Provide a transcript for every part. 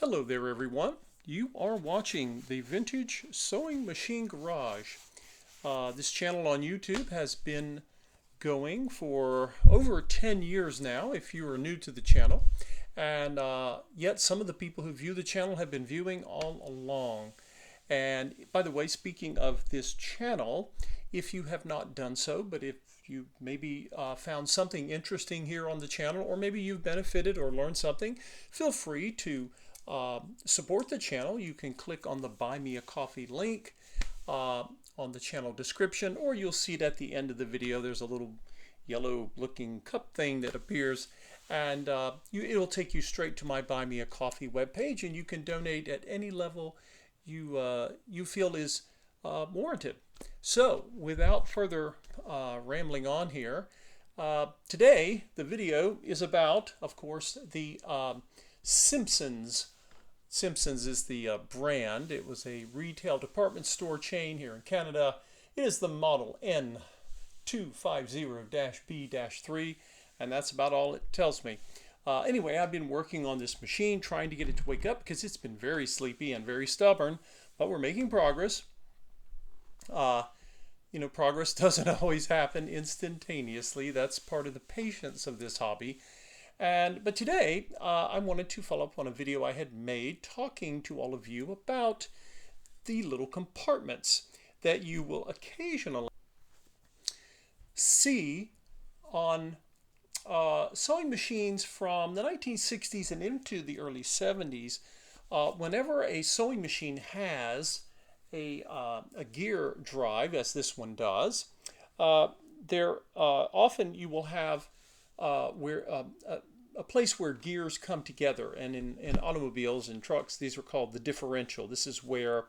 Hello there everyone. You are watching the Vintage Sewing Machine Garage. This channel on YouTube has been going for over 10 years now if you are new to the channel. And yet some of the people who view the channel have been viewing all along. And by the way, speaking of this channel, if you have not done so, but if you maybe found something interesting here on the channel, or maybe you've benefited or learned something, feel free to support the channel. You can click on the Buy Me a Coffee link on the channel description, or you'll see it at the end of the video. There's a little yellow looking cup thing that appears, and it'll take you straight to my Buy Me a Coffee webpage, and you can donate at any level you feel is warranted. So without further rambling on here, today the video is about, of course, the Simpsons. Simpsons is the brand. It was a retail department store chain here in Canada. It is the model N250-B-3, and that's about all it tells me. Anyway, I've been working on this machine, trying to get it to wake up because it's been very sleepy and very stubborn, but we're making progress. Progress doesn't always happen instantaneously. That's part of the patience of this hobby. But today, I wanted to follow up on a video I had made talking to all of you about the little compartments that you will occasionally see on sewing machines from the 1960s and into the early 70s. Whenever a sewing machine has a gear drive, as this one does, there often you will have a place where gears come together, and in automobiles and trucks these are called the differential. This is where,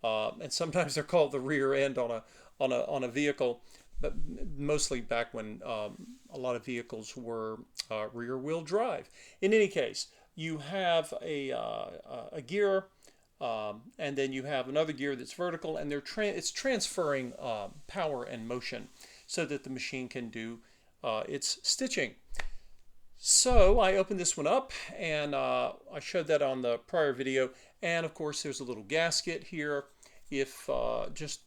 and sometimes they're called the rear end on a vehicle, but mostly back when a lot of vehicles were rear wheel drive. In any case, you have a gear, and then you have another gear that's vertical, and it's transferring power and motion so that the machine can do its stitching. So I opened this one up, and I showed that on the prior video. And of course, there's a little gasket here. If just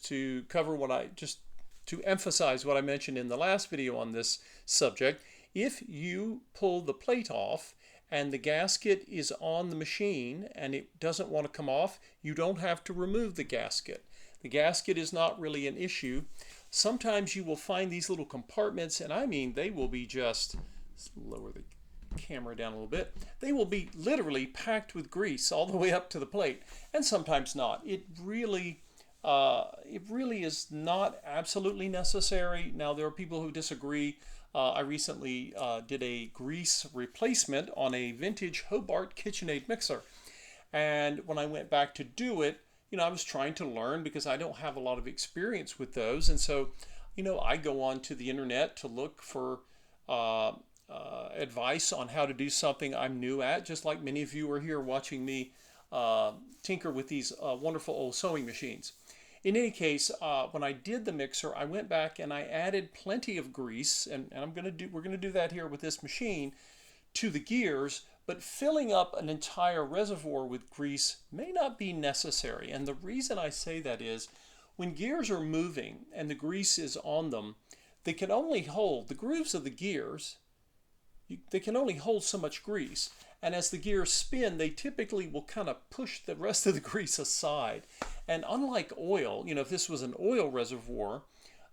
to cover to emphasize what I mentioned in the last video on this subject, if you pull the plate off and the gasket is on the machine and it doesn't want to come off, you don't have to remove the gasket. The gasket is not really an issue. Sometimes you will find these little compartments, and I mean they will be just, let's lower the camera down a little bit, they will be literally packed with grease all the way up to the plate, and sometimes not. It really is not absolutely necessary. Now, there are people who disagree. I recently did a grease replacement on a vintage Hobart KitchenAid mixer, and when I went back to do it, I was trying to learn because I don't have a lot of experience with those, and so I go on to the internet to look for advice on how to do something I'm new at, just like many of you are here watching me tinker with these wonderful old sewing machines. In any case, when I did the mixer, I went back and I added plenty of grease, and we're gonna do that here with this machine, to the gears. But filling up an entire reservoir with grease may not be necessary. And the reason I say that is, when gears are moving and the grease is on them, they can only hold the grooves of the gears. They can only hold so much grease. And as the gears spin, they typically will kind of push the rest of the grease aside. And unlike oil, if this was an oil reservoir,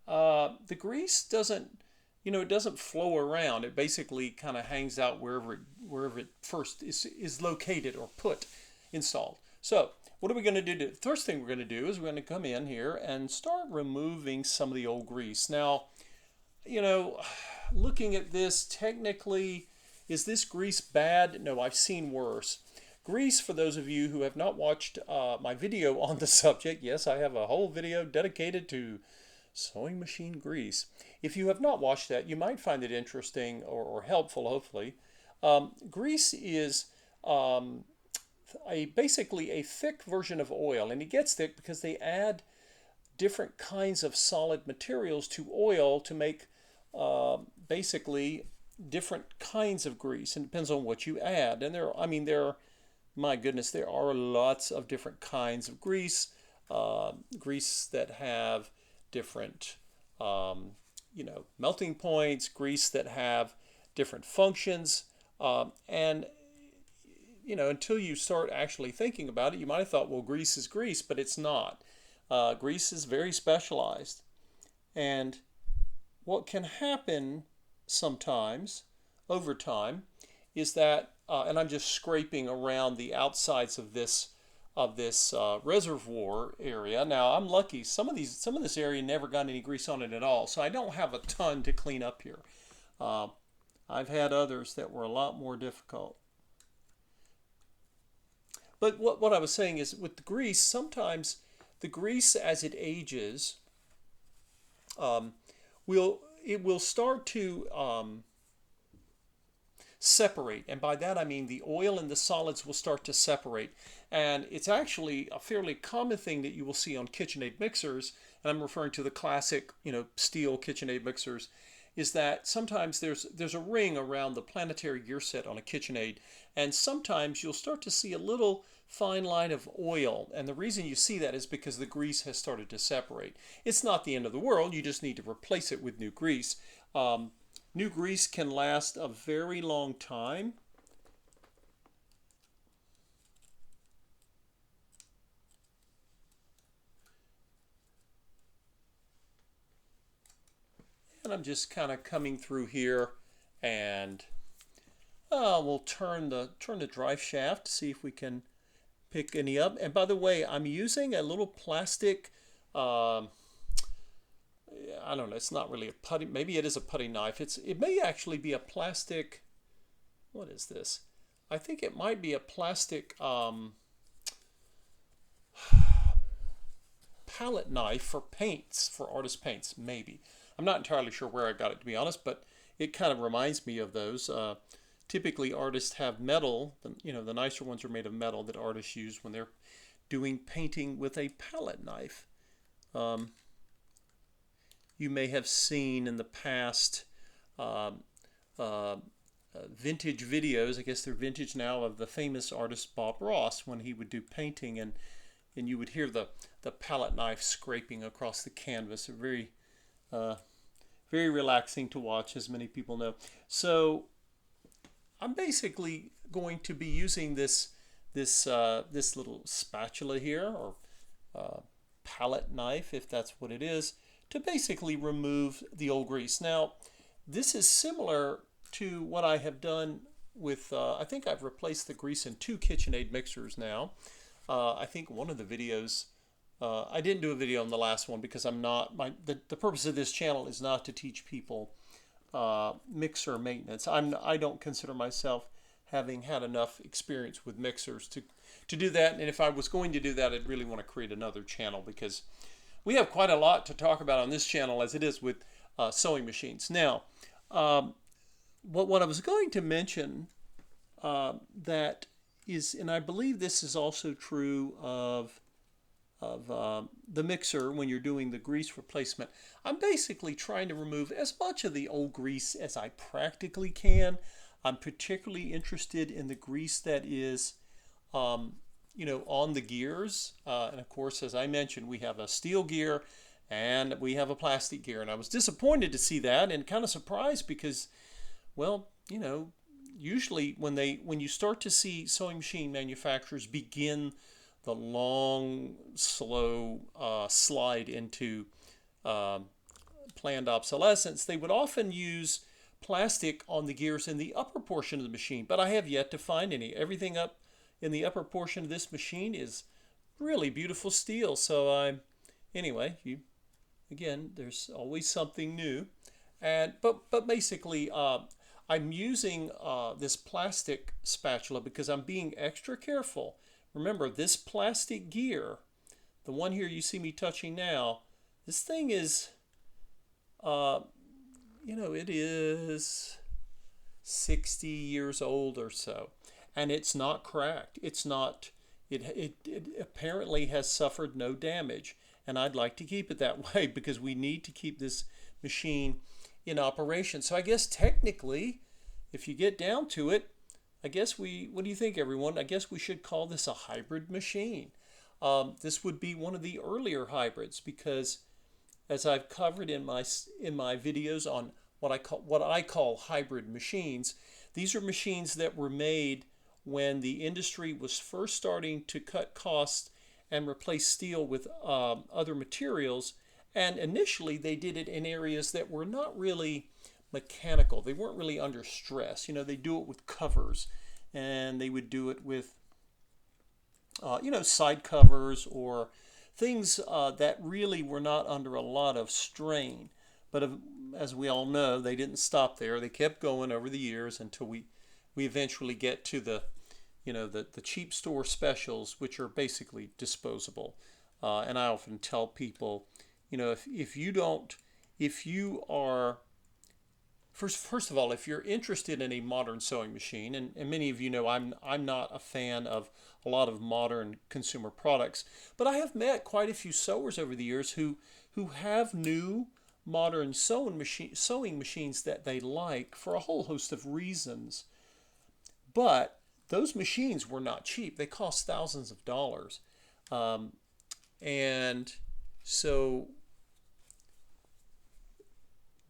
the grease doesn't, it doesn't flow around. It basically kind of hangs out wherever it first is located or installed. So what are we going to do? The first thing we're going to do is we're going to come in here and start removing some of the old grease. Now, looking at this technically, is this grease bad? No, I've seen worse. Grease, for those of you who have not watched my video on the subject, yes, I have a whole video dedicated to sewing machine grease. If you have not watched that, you might find it interesting or helpful, hopefully. Grease is basically a thick version of oil, and it gets thick because they add different kinds of solid materials to oil to make basically different kinds of grease, and it depends on what you add. And there are my goodness, there are lots of different kinds of grease. Grease that have different, melting points, grease that have different functions. And until you start actually thinking about it, you might have thought, well, grease is grease, but it's not. Grease is very specialized. And what can happen sometimes over time is that, and I'm just scraping around the outsides of this reservoir area. Now I'm lucky. Some of this area never got any grease on it at all, so I don't have a ton to clean up here. I've had others that were a lot more difficult. But what I was saying is, with the grease, sometimes the grease, as it ages, it will start to separate, and by that I mean the oil and the solids will start to separate. And it's actually a fairly common thing that you will see on KitchenAid mixers, and I'm referring to the classic, steel KitchenAid mixers, is that sometimes there's a ring around the planetary gear set on a KitchenAid, and sometimes you'll start to see a little fine line of oil, and the reason you see that is because the grease has started to separate. It's not the end of the world, you just need to replace it with new grease. New grease can last a very long time. And I'm just kind of coming through here, and we'll turn the drive shaft to see if we can pick any up. And by the way, I'm using a little plastic, I don't know, it's not really a putty, maybe it is a putty knife. It may actually be a plastic, what is this? I think it might be a plastic palette knife for paints, for artist paints, maybe. I'm not entirely sure where I got it, to be honest, but it kind of reminds me of those. Typically, artists have metal. The nicer ones are made of metal that artists use when they're doing painting with a palette knife. You may have seen in the past vintage videos, I guess they're vintage now, of the famous artist Bob Ross when he would do painting, and you would hear the palette knife scraping across the canvas. Very relaxing to watch, as many people know. So I'm basically going to be using this little spatula here, or palette knife, if that's what it is, to basically remove the old grease. Now, this is similar to what I have done with, I think I've replaced the grease in 2 KitchenAid mixers now. I think one of the videos, I didn't do a video on the last one because I'm not, the purpose of this channel is not to teach people mixer maintenance. I don't consider myself having had enough experience with mixers to do that. And if I was going to do that, I'd really want to create another channel, because we have quite a lot to talk about on this channel as it is with sewing machines. Now, what I was going to mention that is, and I believe this is also true of the mixer when you're doing the grease replacement, I'm basically trying to remove as much of the old grease as I practically can. I'm particularly interested in the grease that is on the gears, and of course, as I mentioned, we have a steel gear and we have a plastic gear, and I was disappointed to see that and kind of surprised because, well, usually when you start to see sewing machine manufacturers begin the long, slow slide into planned obsolescence, they would often use plastic on the gears in the upper portion of the machine, but I have yet to find any. Everything up in the upper portion of this machine is really beautiful steel. So anyway, again, there's always something new. But basically, I'm using this plastic spatula because I'm being extra careful. Remember, this plastic gear, the one here you see me touching now, this thing is, it is 60 years old or so. And it's not cracked. It's not, it apparently has suffered no damage. And I'd like to keep it that way because we need to keep this machine in operation. So I guess technically, if you get down to it, what do you think, everyone? I guess we should call this a hybrid machine. This would be one of the earlier hybrids because, as I've covered in my videos on what I call hybrid machines, these are machines that were made when the industry was first starting to cut costs and replace steel with other materials. And initially, they did it in areas that were not really mechanical. They weren't really under stress. They do it with covers, and they would do it with, side covers or things that really were not under a lot of strain. But as we all know, they didn't stop there. They kept going over the years until we eventually get to the cheap store specials, which are basically disposable. And I often tell people, if you are, first of all, if you're interested in a modern sewing machine, and many of you know I'm not a fan of a lot of modern consumer products, but I have met quite a few sewers over the years who have new modern sewing machines that they like for a whole host of reasons. But those machines were not cheap. They cost thousands of dollars. And so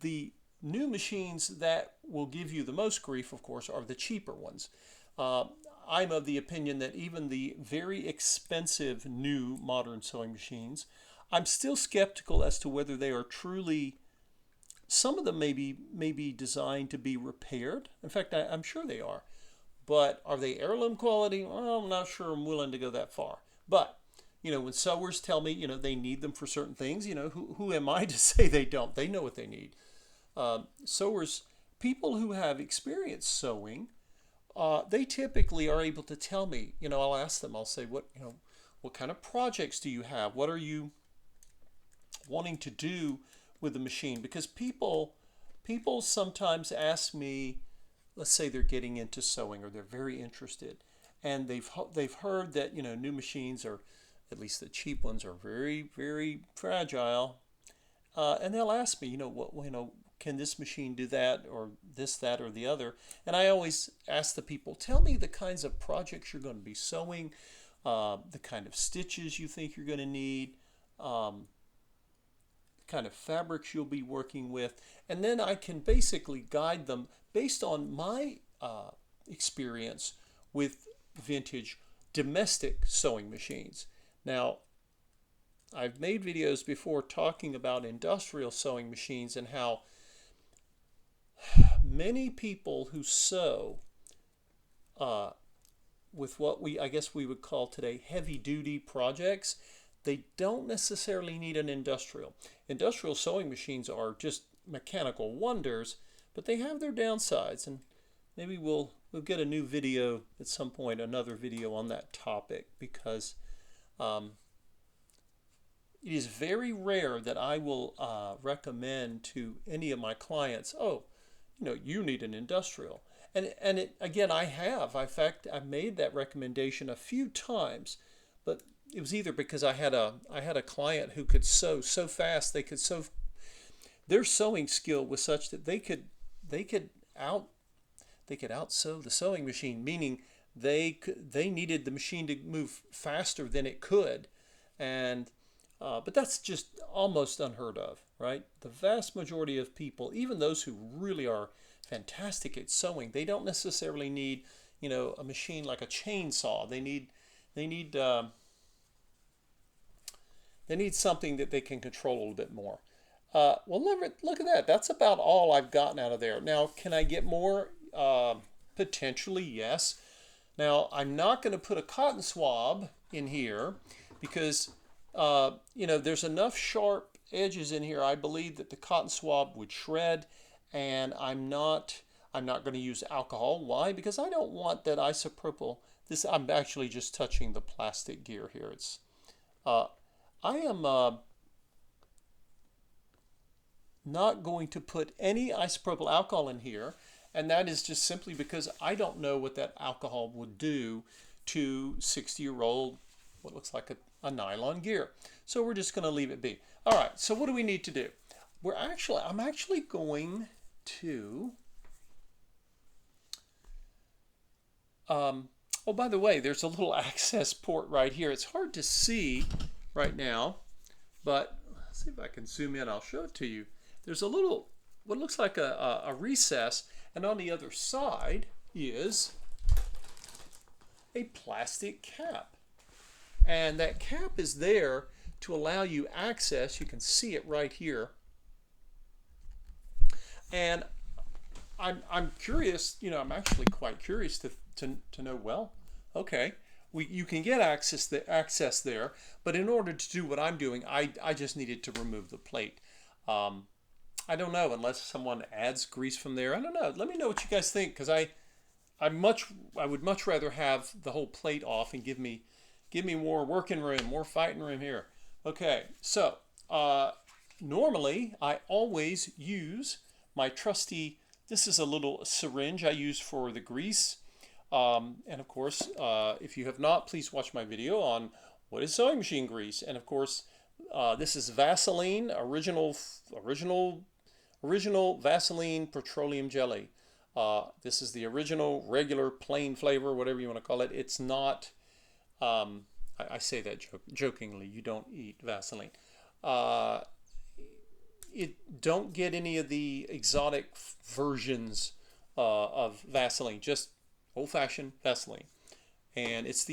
the new machines that will give you the most grief, of course, are the cheaper ones. I'm of the opinion that even the very expensive new modern sewing machines, I'm still skeptical as to whether they are truly, some of them may be designed to be repaired. In fact, I'm sure they are. But are they heirloom quality? Well, I'm not sure I'm willing to go that far. But, when sewers tell me, they need them for certain things, who am I to say they don't? They know what they need. Sewers, people who have experience sewing, they typically are able to tell me, I'll ask them, I'll say, what kind of projects do you have? What are you wanting to do with the machine? Because people sometimes ask me, let's say they're getting into sewing or they're very interested, and they've heard that new machines, or at least the cheap ones, are very, very fragile, and they'll ask me, can this machine do that or this, that, or the other? And I always ask the people, tell me the kinds of projects you're going to be sewing, the kind of stitches you think you're going to need, the kind of fabrics you'll be working with, and then I can basically guide them based on my experience with vintage domestic sewing machines. Now, I've made videos before talking about industrial sewing machines and how many people who sew with what I guess we would call today heavy-duty projects, they don't necessarily need an industrial. Industrial sewing machines are just mechanical wonders, but they have their downsides, and maybe we'll get a new video at some point, another video on that topic, because it is very rare that I will recommend to any of my clients, you need an industrial. And again, I have. In fact, I've made that recommendation a few times, but it was either because I had a client who could sew so fast, their sewing skill was such that they could out sew the sewing machine, meaning they needed the machine to move faster than it could, and but that's just almost unheard of, right? The vast majority of people, even those who really are fantastic at sewing, they don't necessarily need a machine like a chainsaw. They need something that they can control a little bit more. Well, look at that. That's about all I've gotten out of there. Now, can I get more? Potentially, yes. Now, I'm not going to put a cotton swab in here because, there's enough sharp edges in here, I believe, that the cotton swab would shred, and I'm not going to use alcohol. Why? Because I don't want that isopropyl. I'm actually just touching the plastic gear here. I am not going to put any isopropyl alcohol in here, and that is just simply because I don't know what that alcohol would do to 60-year-old, what looks like a nylon gear. So we're just going to leave it be. All right, so what do we need to do? I'm actually going to Oh, by the way, there's a little access port right here. It's hard to see right now, but let's see if I can zoom in. I'll show it to you. There's a little, what looks like a recess, and on the other side is a plastic cap. And that cap is there to allow you access. You can see it right here. And I'm curious, you know, I'm actually quite curious to know, well, okay, you can get access there, but in order to do what I'm doing, I just needed to remove the plate. I don't know, unless someone adds grease from there. I don't know. Let me know what you guys think, because I would much rather have the whole plate off and give me more working room, more fighting room here. Okay, so normally I always use my trusty, this is a little syringe I use for the grease. And of course, if you have not, please watch my video on what is sewing machine grease. And of course, this is Vaseline, original Vaseline petroleum jelly. This is the original regular plain flavor, whatever you want to call it. It's not, I say that jokingly, you don't eat Vaseline. Don't get any of the exotic versions of Vaseline, just old-fashioned Vaseline. And it's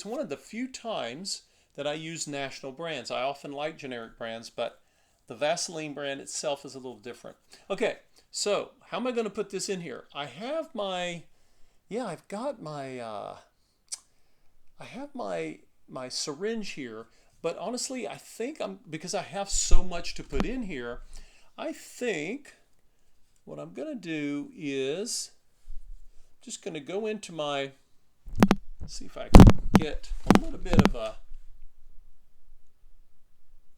one of the few times that I use national brands. I often like generic brands, but the Vaseline brand itself is a little different. Okay, so how am I going to put this in here? I have my syringe here, but honestly, I think because I have so much to put in here, I think what I'm going to do is just going to go into see if I can get a little bit of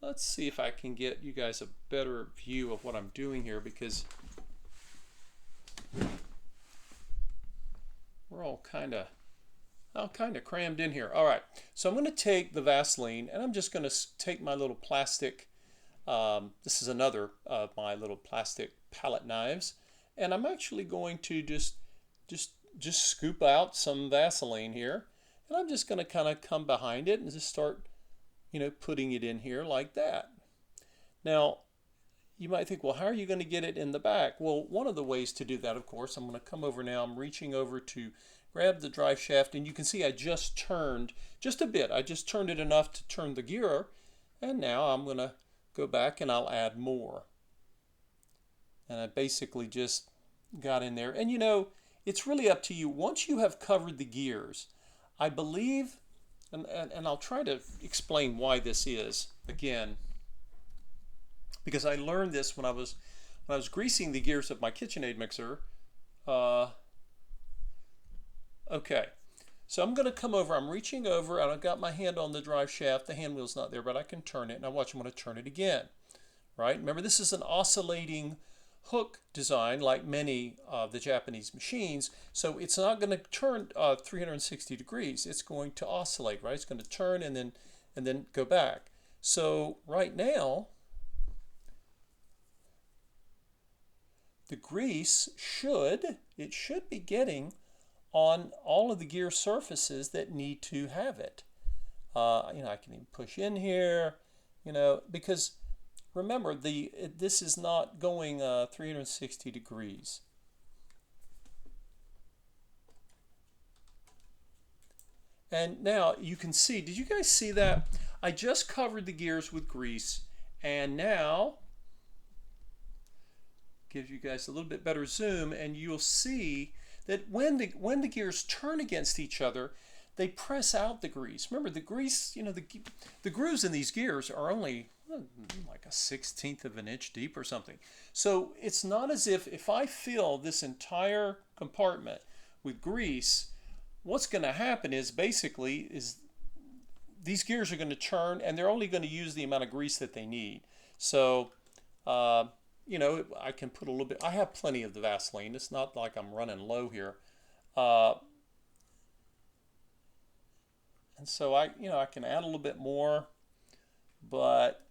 let's see if I can get you guys a better view of what I'm doing here, because we're all kind of crammed in here. All right, so I'm going to take the Vaseline, and I'm just going to take my little plastic, this is another of my little plastic palette knives, and I'm actually going to just scoop out some Vaseline here, and I'm just going to kind of come behind it and just start, you know, putting it in here like that. Now, you might think, well, how are you going to get it in the back? Well, one of the ways to do that, of course, I'm going to come over now. I'm reaching over to grab the drive shaft, and you can see I just turned just a bit. I just turned it enough to turn the gear, and now I'm going to go back and I'll add more. And I basically just got in there. And you know, it's really up to you. Once you have covered the gears, I believe, and I'll try to explain why this is again, because I learned this when I was greasing the gears of my KitchenAid mixer. Okay, so I'm going to come over. I'm reaching over, and I've got my hand on the drive shaft. The hand wheel's not there, but I can turn it. Now watch, I'm going to turn it again. Right? Remember, this is an oscillating hook design, like many of the Japanese machines. So it's not going to turn 360 degrees. It's going to oscillate. Right? It's going to turn and then go back. So right now, the grease should be getting on all of the gear surfaces that need to have it. You know, I can even push in here, you know, because remember, this is not going 360 degrees. And now you can see, did you guys see that? I just covered the gears with grease, and now gives you guys a little bit better zoom, and you'll see that when the gears turn against each other, they press out the grease. Remember, the grease, you know, the grooves in these gears are only like a 1/16 of an inch deep or something. So it's not as if I fill this entire compartment with grease, what's going to happen is basically these gears are going to turn, and they're only going to use the amount of grease that they need. So you know, I can put a little bit, I have plenty of the Vaseline. It's not like I'm running low here. And so I can add a little bit more, but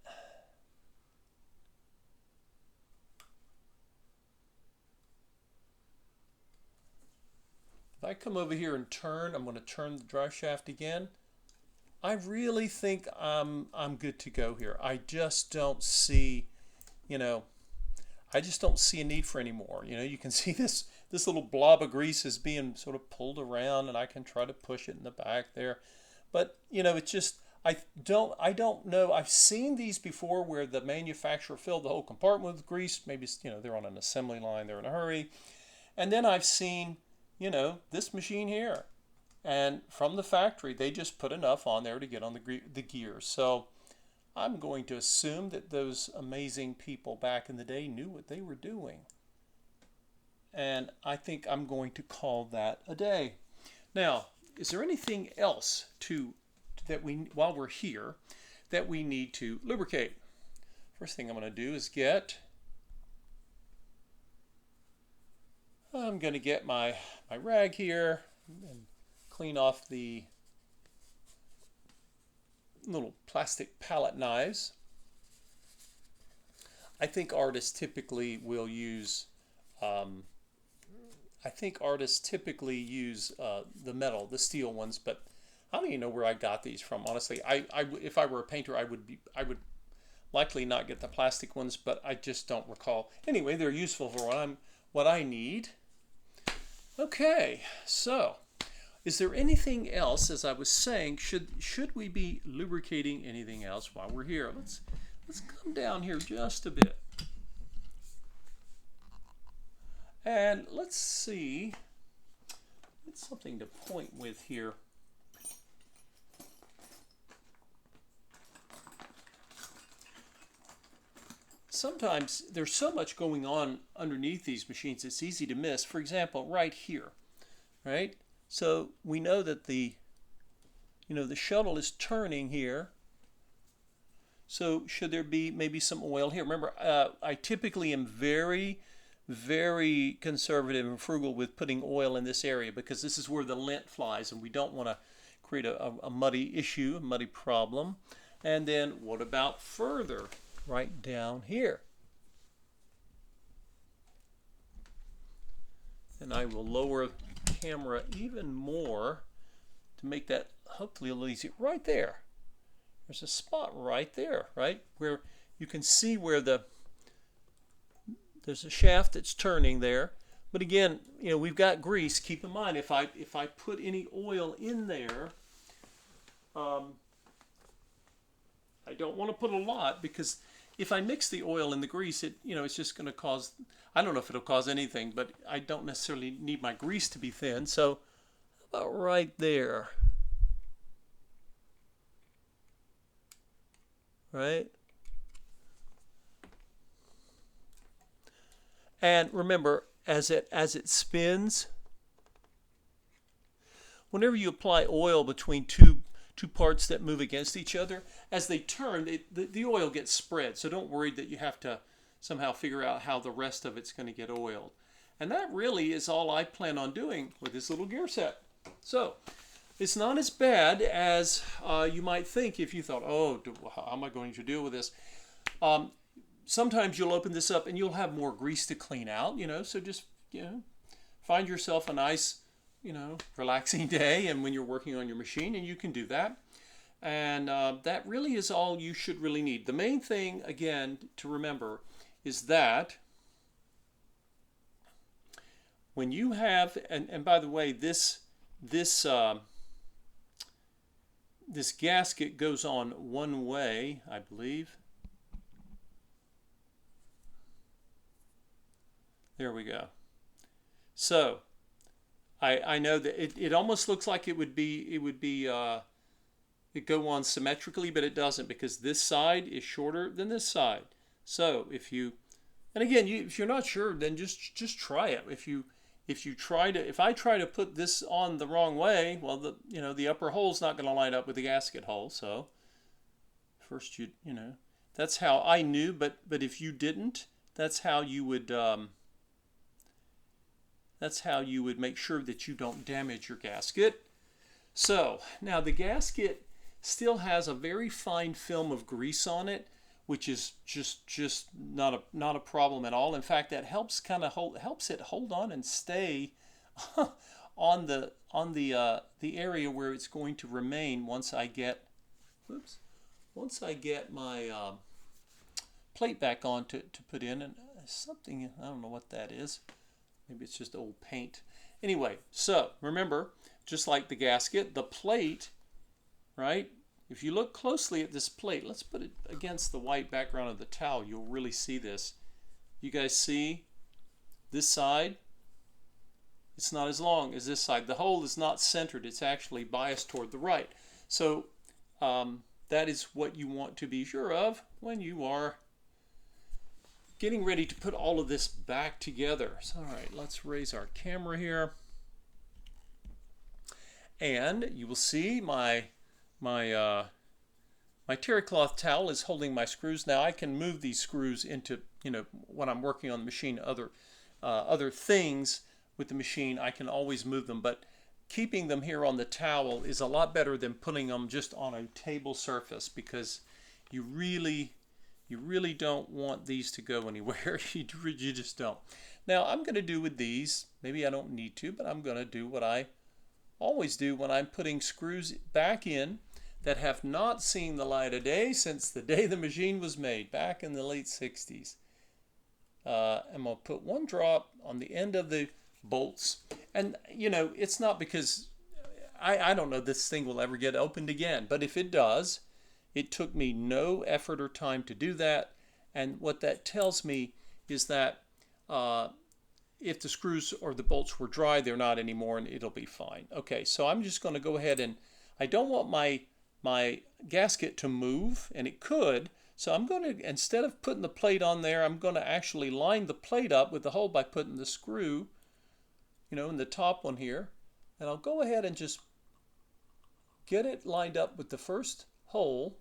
If I come over here and turn, I'm going to turn the drive shaft again. I really think I'm good to go here. I just don't see, you know, I just don't see a need for any more. You know, you can see this little blob of grease is being sort of pulled around, and I can try to push it in the back there. But, you know, it's just I don't know. I've seen these before where the manufacturer filled the whole compartment with grease. Maybe, you know, they're on an assembly line, they're in a hurry. And then I've seen, you know, this machine here. And from the factory, they just put enough on there to get on the gears. So I'm going to assume that those amazing people back in the day knew what they were doing. And I think I'm going to call that a day. Now, is there anything else that we, while we're here, that we need to lubricate? First thing I'm going to do is I'm going to get my rag here and clean off the little plastic palette knives. I think artists typically will use the metal, the steel ones, but I don't even know where I got these from. Honestly, if I were a painter, I would likely not get the plastic ones, but I just don't recall. Anyway, they're useful for what I need. Okay, so is there anything else? As I was saying, should we be lubricating anything else while we're here? Let's come down here just a bit. And let's see. It's something to point with here. Sometimes there's so much going on underneath these machines, it's easy to miss. For example, right here, right? So we know that the shuttle is turning here. So should there be maybe some oil here? Remember, I typically am very, very conservative and frugal with putting oil in this area because this is where the lint flies, and we don't want to create a muddy issue, a muddy problem. And then what about further? Right down here. And I will lower the camera even more to make that hopefully a little easier. Right there. There's a spot right there, right? Where you can see where there's a shaft that's turning there. But again, you know, we've got grease. Keep in mind, if I put any oil in there, I don't want to put a lot because if I mix the oil and the grease, it's just going to cause, I don't know if it'll cause anything, but I don't necessarily need my grease to be thin. So about right there. Right? And remember, as it spins, whenever you apply oil between two parts that move against each other, as they turn, the oil gets spread. So don't worry that you have to somehow figure out how the rest of it's going to get oiled. And that really is all I plan on doing with this little gear set. So it's not as bad as you might think if you thought, oh, how am I going to deal with this? Sometimes you'll open this up and you'll have more grease to clean out, so just, find yourself a nice, relaxing day and when you're working on your machine, and you can do that. And that really is all you should really need. The main thing, again, to remember is that when you have, and by the way, this gasket goes on one way, I believe. There we go. So I know that it almost looks like it would go on symmetrically, but it doesn't, because this side is shorter than this side. So if you're not sure, then just try it. If I try to put this on the wrong way, well, the upper hole's not going to line up with the gasket hole. So first that's how I knew, but if you didn't, that's how you would make sure that you don't damage your gasket. So now the gasket still has a very fine film of grease on it, which is just not a problem at all. In fact, that helps it hold on and stay on the area where it's going to remain once I get, once I get my plate back on to put in. And something, I don't know what that is. Maybe it's just old paint. Anyway, so remember, just like the gasket, the plate, right? If you look closely at this plate, let's put it against the white background of the towel. You'll really see this. You guys see this side? It's not as long as this side. The hole is not centered. It's actually biased toward the right. So that is what you want to be sure of when you are getting ready to put all of this back together. So, all right, let's raise our camera here. And you will see my terry cloth towel is holding my screws. Now I can move these screws into, when I'm working on the machine, other things with the machine, I can always move them. But keeping them here on the towel is a lot better than putting them just on a table surface, because you really don't want these to go anywhere. You just don't. Now I'm going to do with these, maybe I don't need to, but I'm going to do what I always do when I'm putting screws back in that have not seen the light of day since the day the machine was made, back in the late 60s. I'm going to put one drop on the end of the bolts. And, it's not because, I don't know this thing will ever get opened again, but if it does, it took me no effort or time to do that. And what that tells me is that if the screws or the bolts were dry, they're not anymore, and it'll be fine. Okay, so I'm just going to go ahead and, I don't want my gasket to move, and it could, so I'm going to, instead of putting the plate on there, I'm going to actually line the plate up with the hole by putting the screw, in the top one here, and I'll go ahead and just get it lined up with the first hole,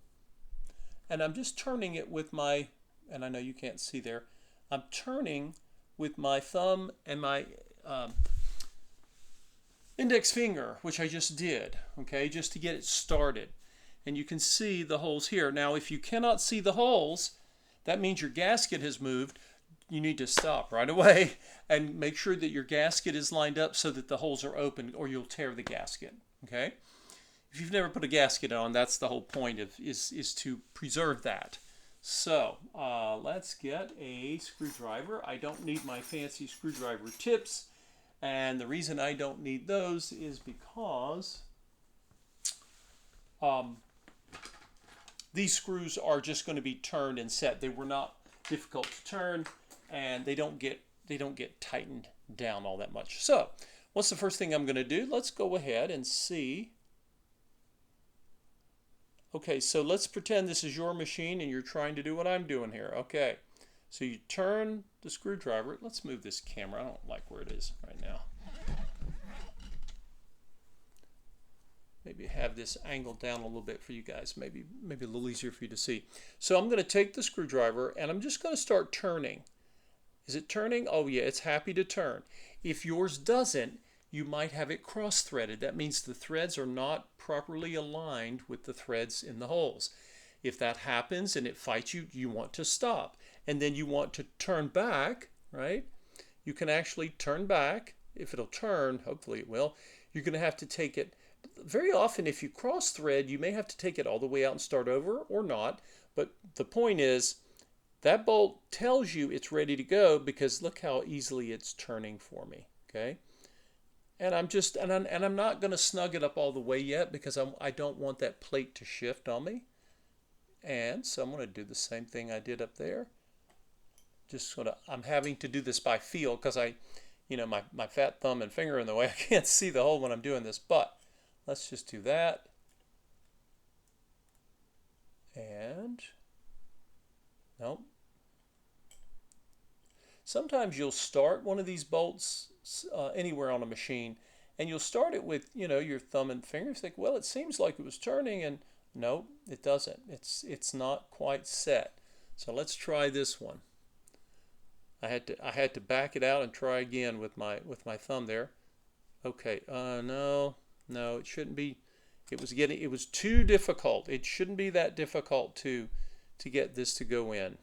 and I'm just turning it with my, and I know you can't see there, I'm turning with my thumb and my index finger, which I just did, okay, just to get it started. And you can see the holes here. Now, if you cannot see the holes, that means your gasket has moved. You need to stop right away and make sure that your gasket is lined up so that the holes are open, or you'll tear the gasket, okay? If you've never put a gasket on, that's the whole point of is to preserve that. So let's get a screwdriver. I don't need my fancy screwdriver tips, and the reason I don't need those is because these screws are just going to be turned and set. They were not difficult to turn, and they don't get tightened down all that much. So what's the first thing I'm going to do? Let's go ahead and see. Okay, so let's pretend this is your machine and you're trying to do what I'm doing here. Okay, so you turn the screwdriver. Let's move this camera. I don't like where it is right now. Maybe have this angled down a little bit for you guys. Maybe a little easier for you to see. So I'm going to take the screwdriver and I'm just going to start turning. Is it turning? Oh yeah, it's happy to turn. If yours doesn't, you might have it cross-threaded. That means the threads are not properly aligned with the threads in the holes. If that happens and it fights you, you want to stop. And then you want to turn back, right? You can actually turn back. If it'll turn, hopefully it will, you're going to have to take it. Very often, if you cross-thread, you may have to take it all the way out and start over, or not. But the point is, that bolt tells you it's ready to go because look how easily it's turning for me, okay? And I'm not going to snug it up all the way yet because I don't want that plate to shift on me. And so I'm going to do the same thing I did up there. Just sort of, I'm having to do this by feel because my fat thumb and finger are in the way. I can't see the hole when I'm doing this, but let's just do that. And, nope. Sometimes you'll start one of these bolts anywhere on a machine, and you'll start it with, your thumb and finger. You think, well, it seems like it was turning, and no, it doesn't. It's not quite set. So let's try this one. I had to back it out and try again with my thumb there. Okay, no, it shouldn't be. It was too difficult. It shouldn't be that difficult to get this to go in.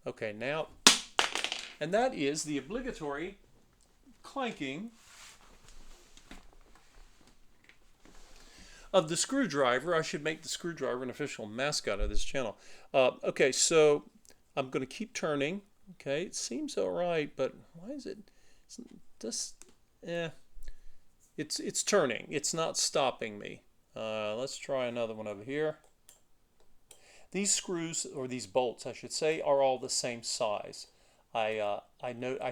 Okay, now, and that is the obligatory clanking of the screwdriver. I should make the screwdriver an official mascot of this channel. Okay, so I'm going to keep turning. Okay, it seems all right, but why is it just, it's turning. It's not stopping me. Let's try another one over here. These screws, or these bolts, I should say, are all the same size. I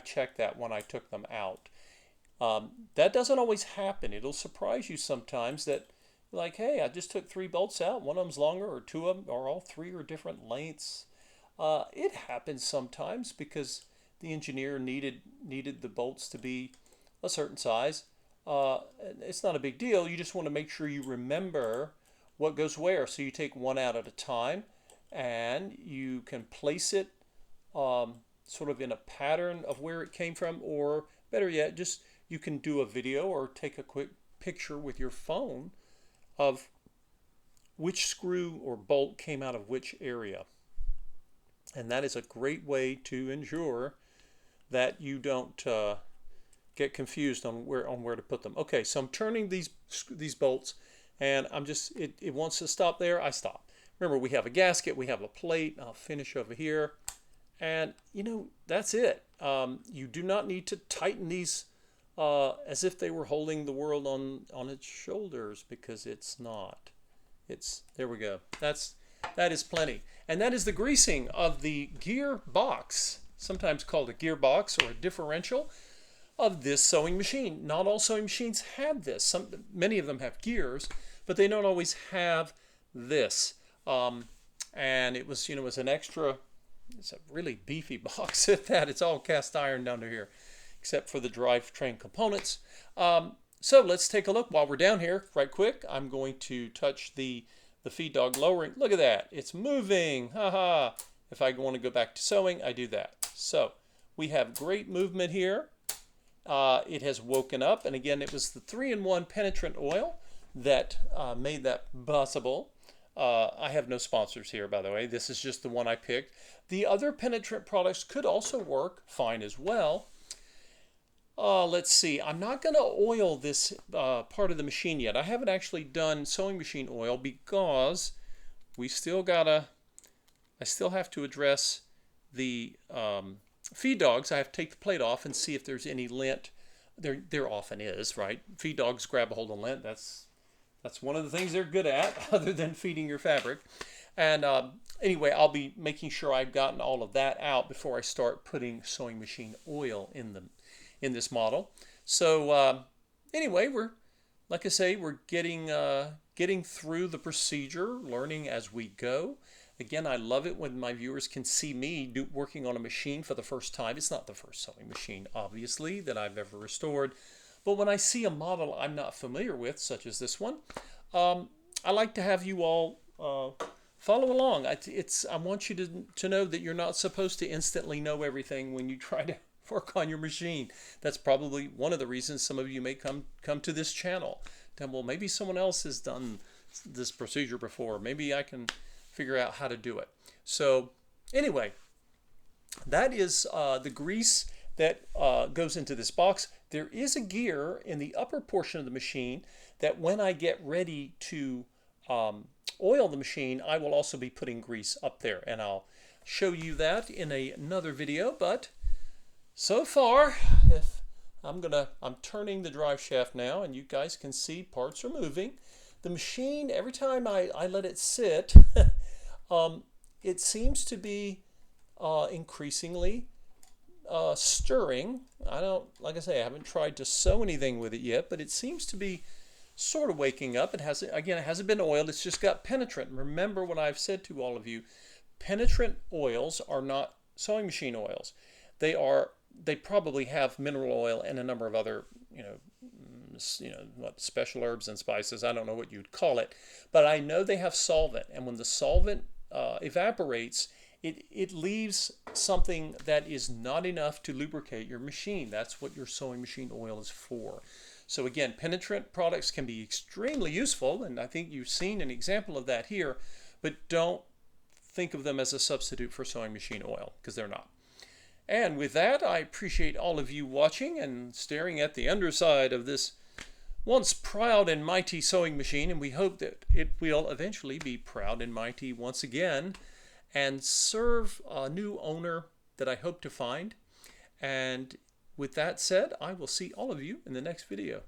checked that when I took them out. That doesn't always happen. It'll surprise you sometimes that, like, hey, I just took 3 bolts out. One of them's longer, or 2 of them, or all 3 are different lengths. It happens sometimes because the engineer needed the bolts to be a certain size. It's not a big deal. You just want to make sure you remember what goes where. So you take one out at a time, and you can place it sort of in a pattern of where it came from, or better yet, just you can do a video or take a quick picture with your phone of which screw or bolt came out of which area. And that is a great way to ensure that you don't get confused on where to put them. Okay, so I'm turning these bolts, and I'm just, it wants to stop there, I stop. Remember, we have a gasket, we have a plate. I'll finish over here, and that's it. You do not need to tighten these as if they were holding the world on its shoulders, because it's not. There we go. That is plenty. And that is the greasing of the gear box, sometimes called a gearbox or a differential, of this sewing machine. Not all sewing machines have this. Many of them have gears, but they don't always have this. And it was, was an extra. It's a really beefy box at that. It's all cast iron down to here, except for the drivetrain components. So let's take a look while we're down here right quick. I'm going to touch the feed dog lowering. Look at that. It's moving. Haha. If I want to go back to sewing, I do that. So we have great movement here. It has woken up. And again, it was the 3-in-1 penetrant oil that made that possible. I have no sponsors here, by the way. This is just the one I picked. The other penetrant products could also work fine as well. Let's see. I'm not going to oil this part of the machine yet. I haven't actually done sewing machine oil because I still have to address the feed dogs. I have to take the plate off and see if there's any lint. There often is, right? Feed dogs grab a hold of lint. That's one of the things they're good at, other than feeding your fabric. And anyway, I'll be making sure I've gotten all of that out before I start putting sewing machine oil in this model. So anyway, like I say, we're getting through the procedure, learning as we go. Again, I love it when my viewers can see me working on a machine for the first time. It's not the first sewing machine, obviously, that I've ever restored. But when I see a model I'm not familiar with, such as this one, I like to have you all follow along. I want you to know that you're not supposed to instantly know everything when you try to work on your machine. That's probably one of the reasons some of you may come to this channel. And, well, maybe someone else has done this procedure before. Maybe I can figure out how to do it. So anyway, that is the grease that goes into this box. There is a gear in the upper portion of the machine that when I get ready to oil the machine, I will also be putting grease up there, and I'll show you that in another video. But so far, I'm turning the drive shaft now, and you guys can see parts are moving. The machine, every time I let it sit, it seems to be increasingly stirring. Like I say, I haven't tried to sew anything with it yet, but it seems to be sort of waking up. It hasn't been oiled. It's just got penetrant. Remember what I've said to all of you. Penetrant oils are not sewing machine oils. They probably have mineral oil and a number of other, special herbs and spices. I don't know what you'd call it, but I know they have solvent, and when the solvent evaporates, it leaves something that is not enough to lubricate your machine. That's what your sewing machine oil is for. So again, penetrant products can be extremely useful, and I think you've seen an example of that here, but don't think of them as a substitute for sewing machine oil, because they're not. And with that, I appreciate all of you watching and staring at the underside of this once proud and mighty sewing machine, and we hope that it will eventually be proud and mighty once again and serve a new owner that I hope to find. And with that said, I will see all of you in the next video.